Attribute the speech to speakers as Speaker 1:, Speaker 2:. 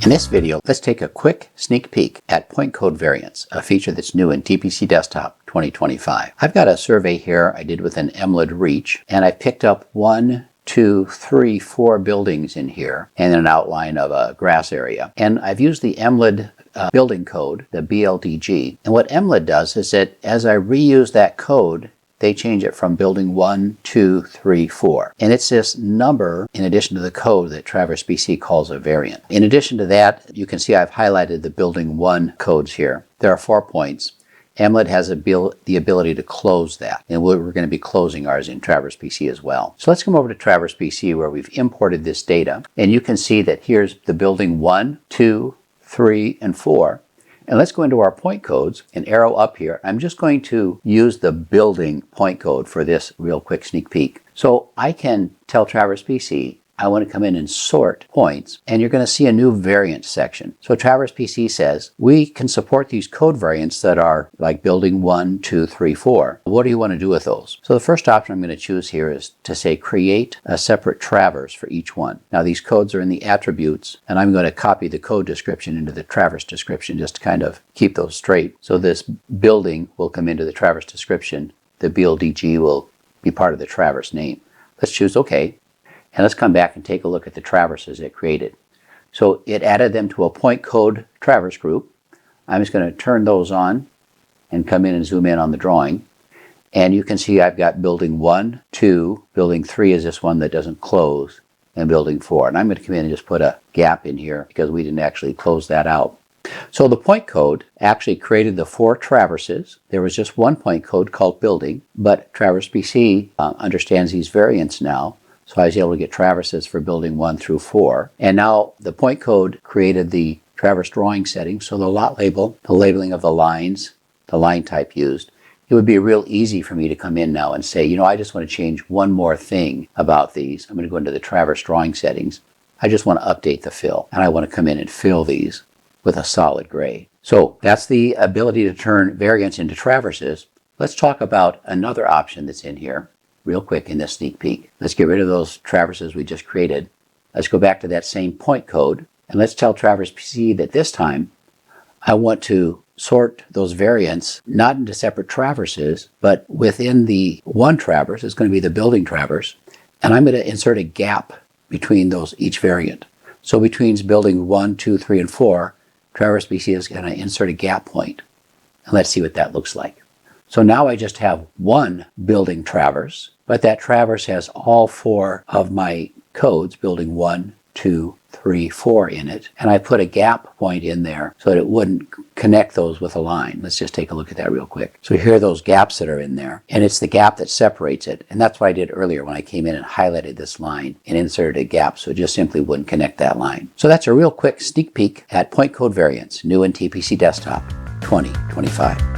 Speaker 1: In this video, let's take a quick sneak peek at point code variants, a feature that's new in TPC Desktop 2025. I've got a survey here I did with an EMLD Reach, and I picked up 1, 2, 3, 4 buildings in here and an outline of a grass area. And I've used the EMLD building code, the BLDG. And what EMLD does is that as I reuse that code, they change it from building 1, 2, 3, 4. And it's this number in addition to the code that Traverse PC calls a variant. In addition to that, you can see I've highlighted the building 1 codes here. There are 4 points. EMLD has the ability to close that, and we're going to be closing ours in Traverse PC as well. So let's come over to Traverse PC where we've imported this data, and you can see that here's the building 1, 2, 3, and 4. And let's go into our point codes and arrow up here. I'm just going to use the building point code for this real quick sneak peek. So I can tell Traverse PC I want to come in and sort points, and you're going to see a new variant section. So Traverse PC says we can support these code variants that are like building 1, 2, 3, 4. What do you want to do with those? So the first option I'm going to choose here is to say create a separate traverse for each one. Now these codes are in the attributes, and I'm going to copy the code description into the traverse description just to kind of keep those straight. So this building will come into the traverse description. The BLDG will be part of the traverse name. Let's choose OK. And let's come back and take a look at the traverses it created. So it added them to a point code traverse group. I'm just going to turn those on and come in and zoom in on the drawing. And you can see I've got building 1, 2, building 3 is this one that doesn't close, and building 4. And I'm going to come in and just put a gap in here because we didn't actually close that out. So the point code actually created the 4 traverses. There was just one point code called building, but Traverse PC understands these variants now. So I was able to get traverses for building 1 through 4. And now the point code created the traverse drawing settings. So the lot label, the labeling of the lines, the line type used. It would be real easy for me to come in now and say, you know, I just want to change one more thing about these. I'm going to go into the traverse drawing settings. I just want to update the fill. And I want to come in and fill these with a solid gray. So that's the ability to turn variants into traverses. Let's talk about another option that's in here real quick in this sneak peek. Let's get rid of those traverses we just created. Let's go back to that same point code, and let's tell Traverse PC that this time I want to sort those variants not into separate traverses, but within the one traverse is going to be the building traverse, and I'm going to insert a gap between those each variant. So between building 1, 2, 3, and 4, Traverse PC is going to insert a gap point. And let's see what that looks like. So now I just have one building traverse, but that traverse has all 4 of my codes, building 1, 2, 3, 4 in it. And I put a gap point in there so that it wouldn't connect those with a line. Let's just take a look at that real quick. So here are those gaps that are in there, and it's the gap that separates it. And that's what I did earlier when I came in and highlighted this line and inserted a gap so it just simply wouldn't connect that line. So that's a real quick sneak peek at point code variants, new in TPC Desktop 2025.